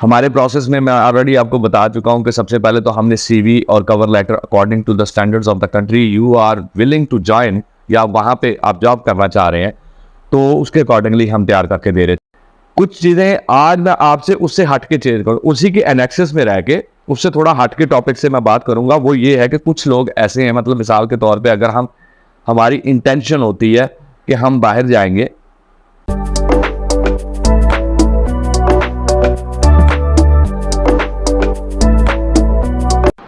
हमारे प्रोसेस में मैं ऑलरेडी आपको बता चुका हूं कि सबसे पहले तो हमने सीवी और cover letter according to the standards of the country you are willing to join या वहां पे आप जॉब करना चाह रहे हैं तो उसके अकॉर्डिंगली हम तैयार करके दे रहे थे। कुछ चीजें आज मैं आपसे उससे हट के चेंज करूँ, उसी के एनेक्सिस में रह के उससे थोड़ा हट के टॉपिक से मैं बात करूंगा। वो ये है कि कुछ लोग ऐसे हैं, मतलब मिसाल के तौर पे अगर हमारी इंटेंशन होती है कि हम बाहर जाएंगे।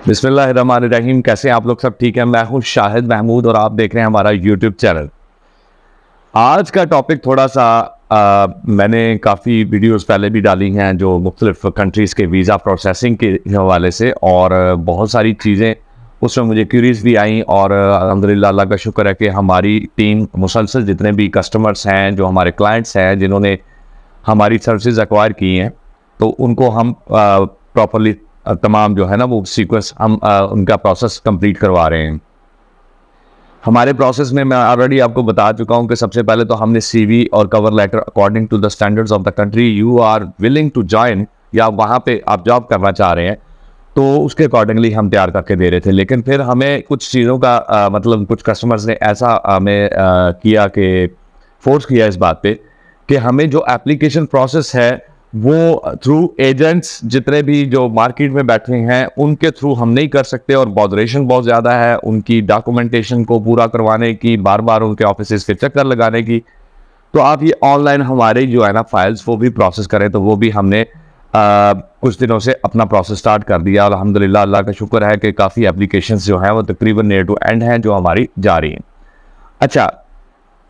बिस्मिल्लाहिर्रहमानिर्रहीम। कैसे हैं आप लोग? सब ठीक है? मैं हूं शाहिद महमूद और आप देख रहे हैं हमारा यूट्यूब चैनल। आज का टॉपिक थोड़ा सा मैंने काफ़ी वीडियोस पहले भी डाली हैं जो मुख्तलिफ कंट्रीज़ के वीज़ा प्रोसेसिंग के हवाले से, और बहुत सारी चीज़ें उसमें मुझे क्यूरीज भी आई। और अल्हम्दुलिल्लाह अल्लाह का शुक्र है कि हमारी टीम मुसलसल जितने भी कस्टमर्स हैं, जो हमारे क्लाइंट्स हैं जिन्होंने हमारी सर्विसेज एक्वायर की हैं, तो उनको हम प्रॉपरली तमाम जो है ना वो सीक्वेंस हम उनका प्रोसेस कंप्लीट करवा रहे हैं। हमारे प्रोसेस में मैं ऑलरेडी आपको बता चुका हूं कि सबसे पहले तो हमने सीवी और cover letter according to the standards of the country you are willing to join या वहां पे आप जॉब करना चाह रहे हैं तो उसके अकॉर्डिंगली हम तैयार करके दे रहे थे। लेकिन फिर हमें कुछ चीज़ों का मतलब कुछ कस्टमर्स ने ऐसा हमें किया कि फोर्स किया इस बात पे कि हमें जो एप्लीकेशन प्रोसेस है वो थ्रू एजेंट्स जितने भी जो मार्केट में बैठे हैं उनके थ्रू हम नहीं कर सकते, और बॉदरेशन बहुत ज़्यादा है उनकी डॉक्यूमेंटेशन को पूरा करवाने की, बार बार उनके ऑफिस पे चक्कर लगाने की। तो आप ये ऑनलाइन हमारे जो है ना फाइल्स वो भी प्रोसेस करें, तो वो भी हमने कुछ दिनों से अपना प्रोसेस स्टार्ट कर दिया। अल्हम्दुलिल्लाह अल्लाह का शुक्र है कि काफ़ी एप्लीकेशंस जो हैं वो तकरीबन नियर टू एंड हैं जो हमारी जा रही हैं। अच्छा,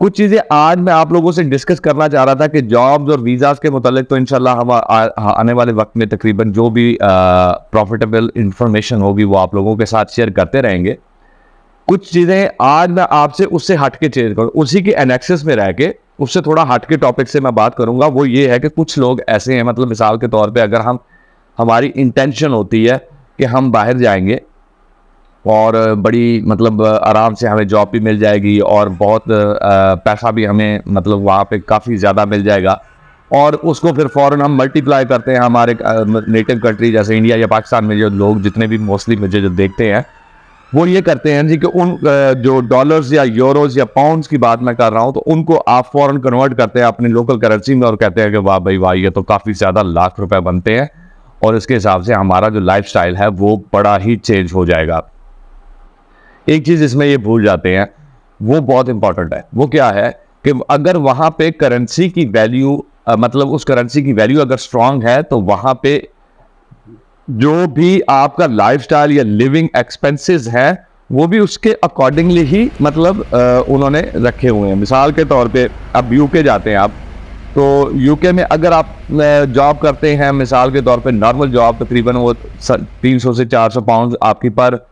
कुछ चीज़ें आज मैं आप लोगों से डिस्कस करना चाह रहा था कि जॉब्स और वीज़ाज़ के मुतालिक तो इंशाल्लाह हम आने वाले वक्त में तकरीबन जो भी प्रॉफिटेबल इंफॉर्मेशन होगी वो आप लोगों के साथ शेयर करते रहेंगे। कुछ चीज़ें आज मैं आपसे उससे हट के चेंज करूँ, उसी के एनेक्सिस में रह के उससे थोड़ा हट के टॉपिक से मैं बात करूंगा। वो ये है कि कुछ लोग ऐसे हैं, मतलब मिसाल के तौर पे अगर हमारी इंटेंशन होती है कि हम बाहर जाएंगे और बड़ी मतलब आराम से हमें जॉब भी मिल जाएगी और बहुत पैसा भी हमें मतलब वहाँ पे काफ़ी ज़्यादा मिल जाएगा, और उसको फिर फ़ौरन हम मल्टीप्लाई करते हैं हमारे नेटिव कंट्री जैसे इंडिया या पाकिस्तान में जो लोग जितने भी मोस्टली मुझे जो देखते हैं वो ये करते हैं जी कि उन जो डॉलर्स या यूरोज या पाउंड्स की बात मैं कर रहा हूँ तो उनको आप फ़ौरन कन्वर्ट करते हैं अपनी लोकल करेंसी में और कहते हैं कि वाह भाई वाह, ये तो काफ़ी ज़्यादा लाख रुपए बनते हैं और इसके हिसाब से हमारा जो लाइफ स्टाइल है वो बड़ा ही चेंज हो जाएगा। एक चीज़ इसमें ये भूल जाते हैं, वो बहुत इंपॉर्टेंट है। वो क्या है कि अगर वहाँ पे करेंसी की वैल्यू मतलब उस करेंसी की वैल्यू अगर स्ट्रांग है तो वहाँ पे जो भी आपका लाइफस्टाइल या लिविंग एक्सपेंसेस हैं वो भी उसके अकॉर्डिंगली ही मतलब उन्होंने रखे हुए हैं। मिसाल के तौर पे अब यूके जाते हैं आप, तो यूके में अगर आप जॉब करते हैं मिसाल के तौर पे नॉर्मल जॉब तकरीबन वो 300 से 400 पाउंड आपकी पर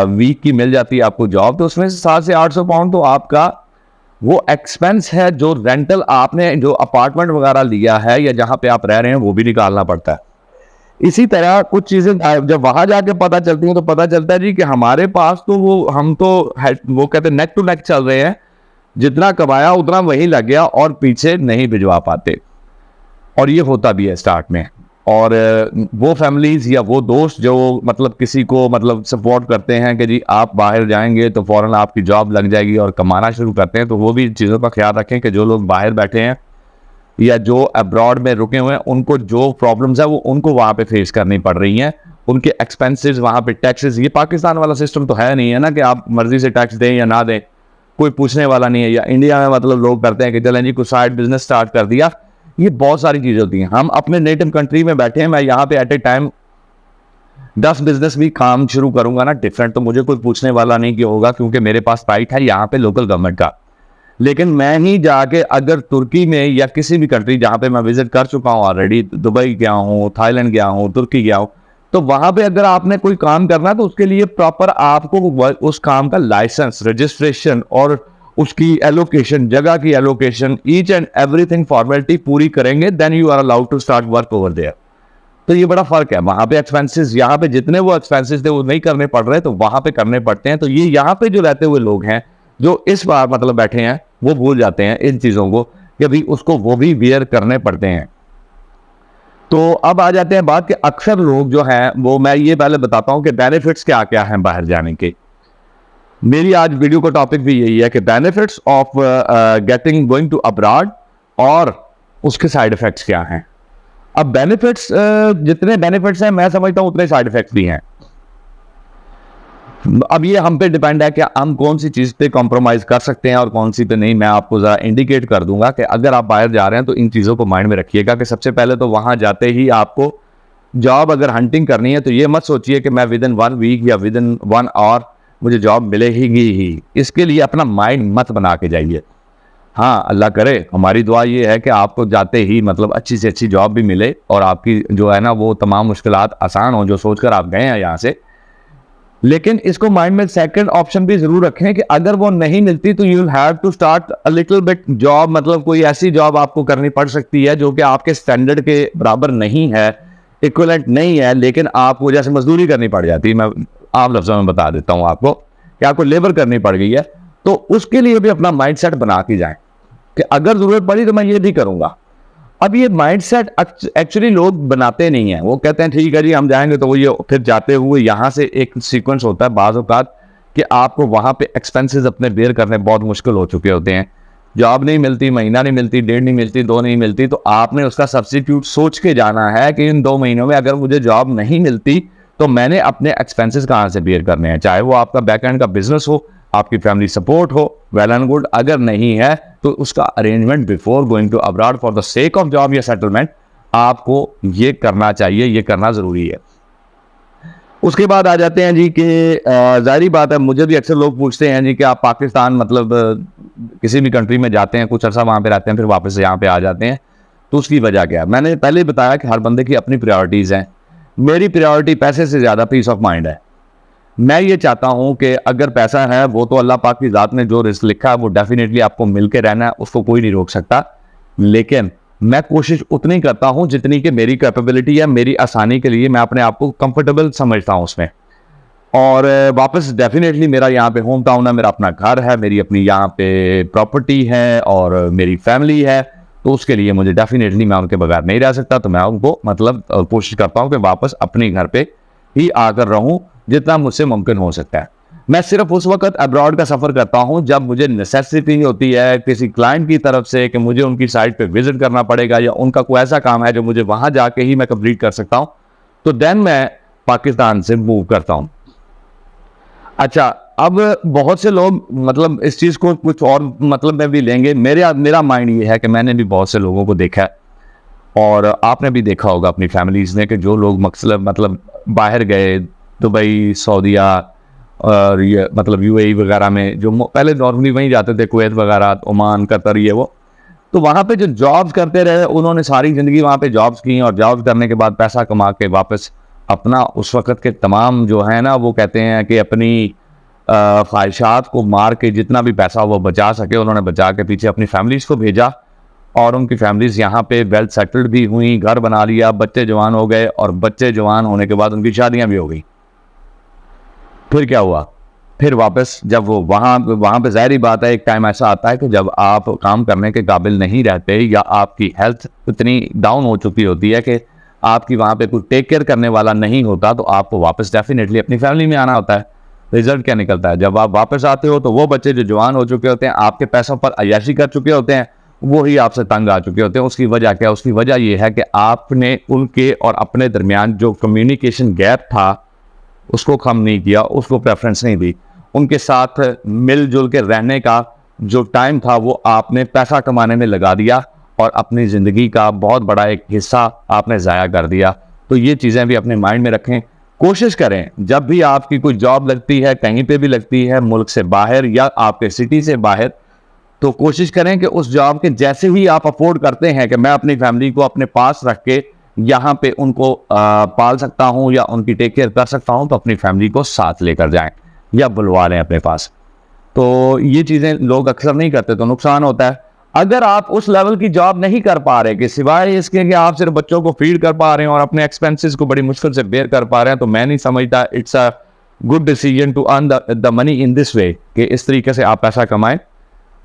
वीक की मिल जाती है आपको जॉब, तो उसमें से 700 से 800 पाउंड तो आपका वो एक्सपेंस है जो रेंटल आपने जो अपार्टमेंट वगैरह लिया है या जहाँ पे आप रह रहे हैं वो भी निकालना पड़ता है। इसी तरह कुछ चीज़ें जब वहां जाके पता चलती हैं तो पता चलता है जी कि हमारे पास तो हम तो वो कहते हैं नेक टू नेक चल रहे हैं, जितना कमाया उतना वही लग गया और पीछे नहीं भिजवा पाते। और ये होता भी है स्टार्ट में। और वो फैमिलीज या वो दोस्त जो मतलब किसी को मतलब सपोर्ट करते हैं कि जी आप बाहर जाएंगे तो फौरन आपकी जॉब लग जाएगी और कमाना शुरू करते हैं, तो वो भी चीज़ों का ख्याल रखें कि जो लोग बाहर बैठे हैं या जो अब्रॉड में रुके हुए हैं उनको जो प्रॉब्लम्स है वो उनको वहाँ पे फेस करनी पड़ रही हैं। उनके एक्सपेंसेस वहाँ पे टैक्सेस, ये पाकिस्तान वाला सिस्टम तो है नहीं है ना कि आप मर्जी से टैक्स दें या ना दें, कोई पूछने वाला नहीं है। या इंडिया में मतलब लोग करते हैं कि चलें जी कुछ साइड बिजनेस स्टार्ट कर दिया, ये बहुत सारी चीज़ें होती हैं। हम अपने नेटिव कंट्री में बैठे हैं, मैं यहाँ पे एट ए टाइम 10 बिजनेस भी काम शुरू करूंगा ना डिफरेंट, तो मुझे कोई पूछने वाला नहीं कि होगा, क्योंकि मेरे पास राइट है यहाँ पे लोकल गवर्नमेंट का। लेकिन मैं ही जाके अगर तुर्की में या किसी भी कंट्री जहाँ पे मैं विजिट कर चुका हूँ ऑलरेडी, दुबई गया हूँ, थाईलैंड गया हूँ, तुर्की गया हूँ, तो वहाँ पे अगर आपने कोई काम करना है तो उसके लिए प्रॉपर आपको उस काम का लाइसेंस, रजिस्ट्रेशन और उसकी एलोकेशन, जगह की allocation, each and everything formality पूरी करेंगे, then you are allowed to start work over there. तो ये बड़ा फर्क है। वहाँ पे एक्सपेंसेस, यहाँ पे जितने वो एक्सपेंसेस थे वो नहीं करने पड़ रहे, तो वहाँ पे करने पड़ते हैं। तो ये यहाँ पे जो रहते हुए लोग हैं जो इस बार मतलब बैठे हैं वो भूल जाते हैं इन चीज़ों को कि भाई उसको वो भी बियर करने पड़ते हैं। तो अब आ जाते हैं बात कि अक्सर लोग जो हैं वो, मैं ये पहले बताता हूँ कि बेनिफिट्स क्या क्या हैं बाहर जाने के। मेरी आज वीडियो का टॉपिक भी यही है कि benefits of getting going to abroad और उसके साइड इफेक्ट्स क्या हैं। अब बेनिफिट्स, जितने बेनिफिट्स हैं मैं समझता हूँ उतने साइड इफेक्ट्स भी हैं। अब ये हम पे डिपेंड है कि हम कौन सी चीज़ पे कॉम्प्रोमाइज़ कर सकते हैं और कौन सी पे नहीं। मैं आपको ज़रा इंडिकेट कर दूंगा कि अगर आप बाहर जा रहे हैं तो इन चीज़ों को माइंड में रखिएगा कि सबसे पहले तो वहाँ जाते ही आपको जॉब अगर हंटिंग करनी है तो ये मत सोचिए कि मैं विद इन 1 वीक या विद इन 1 आवर मुझे जॉब मिलेगी ही। इसके लिए अपना माइंड मत बना के जाइए। हाँ, अल्लाह करे, हमारी दुआ ये है कि आपको जाते ही मतलब अच्छी से अच्छी जॉब भी मिले और आपकी जो है ना वो तमाम मुश्किलात आसान हो जो सोचकर आप गए हैं यहाँ से। लेकिन इसको माइंड में सेकंड ऑप्शन भी जरूर रखें कि अगर वो नहीं मिलती तो you will have to start a little bit job, मतलब कोई ऐसी जॉब आपको करनी पड़ सकती है जो कि आपके स्टैंडर्ड के बराबर नहीं है, इक्विवेलेंट नहीं है, लेकिन आपको जैसे मजदूरी करनी पड़ जाती है। मैं आम लफ्जों में बता देता हूँ आपको कि आपको लेबर करनी पड़ गई है, तो उसके लिए भी अपना माइंड सेट बना के जाएं कि अगर जरूरत पड़ी तो मैं ये भी करूंगा। अब ये माइंडसेट एक्चुअली लोग बनाते नहीं हैं। वो कहते हैं ठीक है जी हम जाएंगे, तो वो ये फिर जाते हुए यहाँ से एक सीक्वेंस होता है बाज़ औक़ात कि आपको वहाँ पे एक्सपेंसेस अपने बेयर करने बहुत मुश्किल हो चुके होते हैं। जॉब नहीं मिलती, महीना नहीं मिलती, डेढ़ नहीं मिलती, 2 नहीं मिलती, तो आपने उसका सब्स्टिट्यूट सोच के जाना है कि इन 2 महीनों में अगर मुझे जॉब नहीं मिलती तो मैंने अपने एक्सपेंसेस कहाँ से बेयर करने हैं। चाहे वो आपका बैक एंड का बिजनेस हो, आपकी फैमिली सपोर्ट हो, वेल एंड गुड। अगर नहीं है तो उसका arrangement before going to abroad for the sake of job या सेटलमेंट आपको ये करना चाहिए, ये करना जरूरी है। उसके बाद आ जाते हैं जी कि जाहिर बात है, मुझे भी अक्सर लोग पूछते हैं जी कि आप पाकिस्तान मतलब किसी भी कंट्री में जाते हैं, कुछ अर्सा वहाँ पे रहते हैं, फिर वापस से यहाँ पे आ जाते हैं, तो उसकी वजह क्या है। मैंने पहले बताया कि हर बंदे की अपनी प्रायोरिटीज़ हैं। मेरी प्रायोरिटी पैसे से ज़्यादा पीस ऑफ माइंड है। मैं ये चाहता हूं कि अगर पैसा है वो तो अल्लाह पाक की ज़ात ने जो रिस्क लिखा है वो डेफिनेटली आपको मिल के रहना है, उसको कोई नहीं रोक सकता। लेकिन मैं कोशिश उतनी करता हूं जितनी कि मेरी कैपेबिलिटी है, मेरी आसानी के लिए मैं अपने आप को कंफर्टेबल समझता हूं उसमें। और वापस डेफिनेटली मेरा यहाँ पे होम टाउन है, मेरा अपना घर है, मेरी अपनी यहाँ पे प्रॉपर्टी है और मेरी फैमिली है, तो उसके लिए मुझे डेफिनेटली मैं उनके बगैर नहीं रह सकता। तो मैं उनको मतलब कोशिश करता हूँ कि वापस अपने घर पे ही आकर रहूँ जितना मुझसे मुमकिन हो सकता है। मैं सिर्फ उस वक्त अब्रॉड का सफ़र करता हूं जब मुझे नेसेसिटी होती है किसी क्लाइंट की तरफ से कि मुझे उनकी साइट पे विजिट करना पड़ेगा या उनका कोई ऐसा काम है जो मुझे वहां जाके ही मैं कंप्लीट कर सकता हूं, तो देन मैं पाकिस्तान से मूव करता हूं। अच्छा, अब बहुत से लोग मतलब इस चीज़ को कुछ और मतलब में भी लेंगे। मेरा माइंड ये है कि मैंने भी बहुत से लोगों को देखा है और आपने भी देखा होगा अपनी फैमिलीज में कि जो लोग मतलब बाहर गए, दुबई, सऊदीया और ये मतलब यूएई वगैरह में, जो पहले नॉर्मली वहीं जाते थे, कुवैत वगैरह, ओमान, कतर, ये वो, तो वहाँ पे जो जॉब्स करते रहे उन्होंने सारी ज़िंदगी वहाँ पे जॉब्स की और जॉब्स करने के बाद पैसा कमा के वापस अपना उस वक़्त के तमाम जो है ना वो कहते हैं कि अपनी ख्वाहिशात को मार के जितना भी पैसा वो बचा सके उन्होंने बचा के पीछे अपनी फैमिलीज़ को भेजा और उनकी फैमिलीज़ यहाँ पे वेल सेटल्ड भी हुई, घर बना लिया, बच्चे जवान हो गए और बच्चे जवान होने के बाद उनकी शादियाँ भी हो गई। फिर क्या हुआ? फिर वापस जब वो वहाँ पे ज़ाहिर बात है एक टाइम ऐसा आता है कि जब आप काम करने के काबिल नहीं रहते या आपकी हेल्थ इतनी डाउन हो चुकी होती है कि आपकी वहाँ पे कोई टेक केयर करने वाला नहीं होता, तो आपको वापस डेफिनेटली अपनी फैमिली में आना होता है। रिजल्ट क्या निकलता है? जब आप वापस आते हो तो वो बच्चे जो जवान हो चुके होते हैं, आपके पैसों पर अय्याशी कर चुके होते हैं, वो ही आपसे तंग आ चुके होते हैं। उसकी वजह क्या है? उसकी वजह ये है कि आपने उनके और अपने दरमियान जो कम्युनिकेशन गैप था उसको कम नहीं किया, उसको प्रेफरेंस नहीं दी। उनके साथ मिलजुल के रहने का जो टाइम था वो आपने पैसा कमाने में लगा दिया और अपनी ज़िंदगी का बहुत बड़ा एक हिस्सा आपने ज़ाया कर दिया। तो ये चीज़ें भी अपने माइंड में रखें। कोशिश करें जब भी आपकी कोई जॉब लगती है, कहीं पे भी लगती है, मुल्क से बाहर या आपके सिटी से बाहर, तो कोशिश करें कि उस जॉब के जैसे ही आप अफोर्ड करते हैं कि मैं अपनी फैमिली को अपने पास रख के यहाँ पे उनको पाल सकता हूँ या उनकी टेक केयर कर सकता हूँ, तो अपनी फैमिली को साथ लेकर जाएं या बुलवा लें अपने पास। तो ये चीज़ें लोग अक्सर नहीं करते, तो नुकसान होता है। अगर आप उस लेवल की जॉब नहीं कर पा रहे कि सिवाय इसके कि आप सिर्फ बच्चों को फीड कर पा रहे हैं और अपने एक्सपेंसेस को बड़ी मुश्किल से बेयर कर पा रहे हैं, तो मैं नहीं समझता it's a good decision to earn the money in this way कि इस तरीके से आप पैसा कमाएं।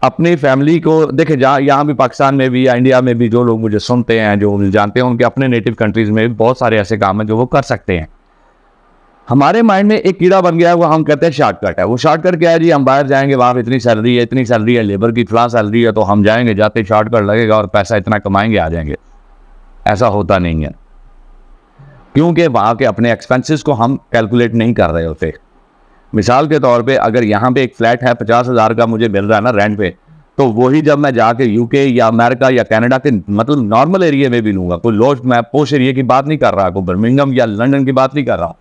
अपनी फैमिली को देखे, जहाँ यहाँ भी पाकिस्तान में भी या इंडिया में भी जो लोग मुझे सुनते हैं, जो मुझे जानते हैं, उनके अपने नेटिव कंट्रीज़ में भी बहुत सारे ऐसे काम हैं जो वो कर सकते हैं। हमारे माइंड में एक कीड़ा बन गया है, वो हम कहते हैं शॉर्टकट है। वो शॉर्टकट क्या है जी, हम बाहर जाएंगे, वहाँ पे इतनी सैलरी है, लेबर की इतना सैलरी है, तो हम जाएंगे, जाते शॉर्टकट लगेगा और पैसा इतना कमाएंगे, आ जाएंगे। ऐसा होता नहीं है, क्योंकि वहाँ के अपने एक्सपेंसेस को हम कैलकुलेट नहीं कर रहे होते। मिसाल के तौर पे अगर यहाँ पे एक फ्लैट है 50,000 का मुझे मिल रहा है ना रेंट पे, तो वही जब मैं जाके यूके या अमेरिका या कनाडा के मतलब नॉर्मल एरिया में भी लूँगा, कोई लॉज, मैं पोश एरिया की बात नहीं कर रहा, कोई बर्मिंघम या लंदन की बात नहीं कर रहा,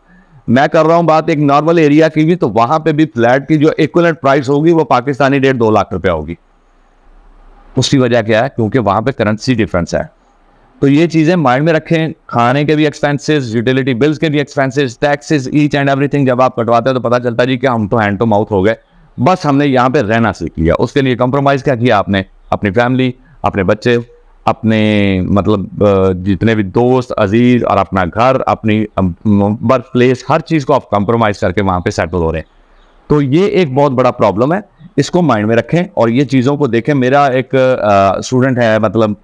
मैं कर रहा हूँ बात एक नॉर्मल एरिया की भी, तो वहाँ पे भी फ्लैट की जो इक्विवेलेंट प्राइस होगी वो पाकिस्तानी 1.5-2 लाख रुपया होगी। उसकी वजह क्या है? क्योंकि वहाँ पे करेंसी डिफरेंस है। तो ये चीज़ें माइंड में रखें। खाने के भी एक्सपेंसेस, यूटिलिटी बिल्स के भी expenses, taxes, each and everything जब आप कटवाते हैं तो पता चलता है जी कि हम तो हैंड टू माउथ हो गए, बस हमने यहाँ पे रहना सीख लिया। उसके लिए कंप्रोमाइज़ क्या किया आपने? अपनी फैमिली, अपने बच्चे, अपने मतलब जितने भी दोस्त अजीज और अपना घर, अपनी वर्क प्लेस, हर चीज़ को आप कंप्रोमाइज़ करके वहाँ पे सेटल हो रहे हैं। तो ये एक बहुत बड़ा प्रॉब्लम है, इसको माइंड में रखें और ये चीज़ों को देखें। मेरा एक स्टूडेंट है, मतलब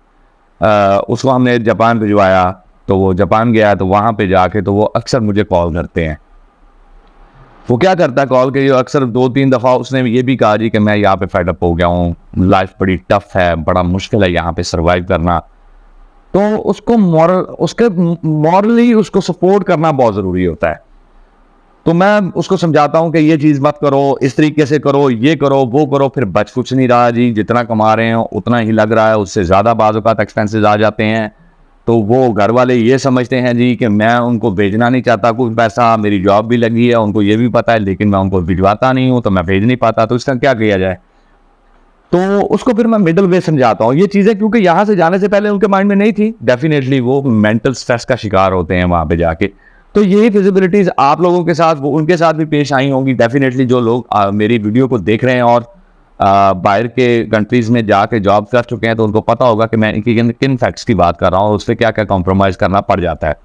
उसको हमने जापान भिजवाया, तो वो जापान गया, तो वहाँ पे जाके तो वो अक्सर मुझे कॉल करते हैं। वो क्या करता है कॉल के, अक्सर 2-3 दफ़ा उसने ये भी कहा जी कि मैं यहाँ पे फेड अप हो गया हूँ, लाइफ बड़ी टफ है, बड़ा मुश्किल है यहाँ पे सरवाइव करना। तो उसको मॉरली उसको सपोर्ट करना बहुत ज़रूरी होता है। तो मैं उसको समझाता हूँ कि ये चीज़ मत करो, इस तरीके से करो, ये करो, वो करो, फिर बच कुछ नहीं रहा जी, जितना कमा रहे हैं उतना ही लग रहा है, उससे ज़्यादा बाज़ औक़ात एक्सपेंसेस आ जाते हैं। तो वो घर वाले ये समझते हैं जी कि मैं उनको भेजना नहीं चाहता कुछ पैसा, मेरी जॉब भी लगी है, उनको ये भी पता है, लेकिन मैं उनको भिजवाता नहीं हूँ, तो मैं भेज नहीं पाता, तो इसका क्या किया जाए? तो उसको फिर मैं मिडल वे समझाता हूँ ये चीज़ें, क्योंकि यहाँ से जाने से पहले उनके माइंड में नहीं थी। डेफिनेटली वो मेंटल स्ट्रेस का शिकार होते हैं वहाँ पे जाके। तो यही फिजिबिलिटीज़ आप लोगों के साथ, वो उनके साथ भी पेश आई होंगी डेफिनेटली, जो लोग मेरी वीडियो को देख रहे हैं और बाहर के कंट्रीज़ में जाके जॉब कर चुके हैं, तो उनको पता होगा कि मैं किन फैक्ट्स की बात कर रहा हूँ, उससे क्या क्या कॉम्प्रोमाइज़ करना पड़ जाता है।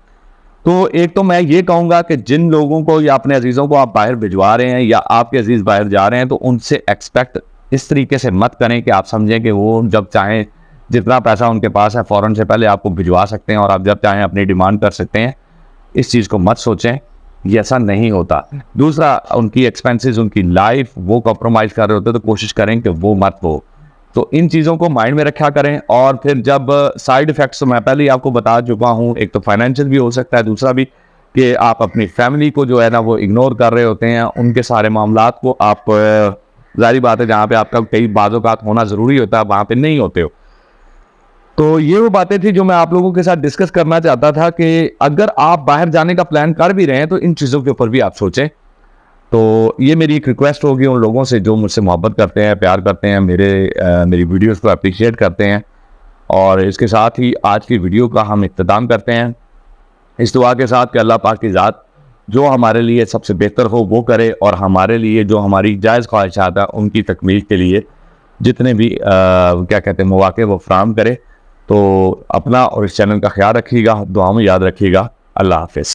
तो एक तो मैं ये कहूँगा कि जिन लोगों को या अपने अजीज़ों को आप बाहर भिजवा रहे हैं या आपके अजीज़ बाहर जा रहे हैं, तो उनसे एक्सपेक्ट इस तरीके से मत करें कि आप समझें कि वो जब चाहें, जितना पैसा उनके पास है फ़ौरन से पहले आपको भिजवा सकते हैं और आप जब चाहें अपनी डिमांड कर सकते हैं। इस चीज़ को मत सोचें, ये ऐसा नहीं होता। दूसरा, उनकी एक्सपेंसेस, उनकी लाइफ वो कॉम्प्रोमाइज़ कर रहे होते हैं, तो कोशिश करें कि वो मत हो। तो इन चीज़ों को माइंड में रखा करें। और फिर जब साइड इफ़ेक्ट्स तो मैं पहले ही आपको बता चुका हूँ, एक तो फाइनेंशियल भी हो सकता है, दूसरा भी कि आप अपनी फैमिली को जो है ना वो इग्नोर कर रहे होते हैं, उनके सारे मामलात को आप ज़ाहिर बात है जहाँ पे आपका कई बाज़ औक़ात होना ज़रूरी होता है, वहाँ पे नहीं होते हो। तो ये वो बातें थी जो मैं आप लोगों के साथ डिस्कस करना चाहता था कि अगर आप बाहर जाने का प्लान कर भी रहे हैं, तो इन चीज़ों के ऊपर भी आप सोचें। तो ये मेरी एक रिक्वेस्ट होगी उन लोगों से जो मुझसे मोहब्बत करते हैं, प्यार करते हैं, मेरी वीडियोस को अप्रिशिएट करते हैं। और इसके साथ ही आज की वीडियो का हम इख्तिताम करते हैं इस दुआ के साथ कि अल्लाह पाक की ज़ात जो हमारे लिए सबसे बेहतर हो वो करे, और हमारे लिए जो हमारी जायज़ ख्वाहिशात हैं उनकी तकमील के लिए जितने भी क्या कहते हैं मौक़े वो फराहम करे। तो अपना और इस चैनल का ख्याल रखिएगा, दुआ में याद रखिएगा। अल्लाह हाफ़िज़।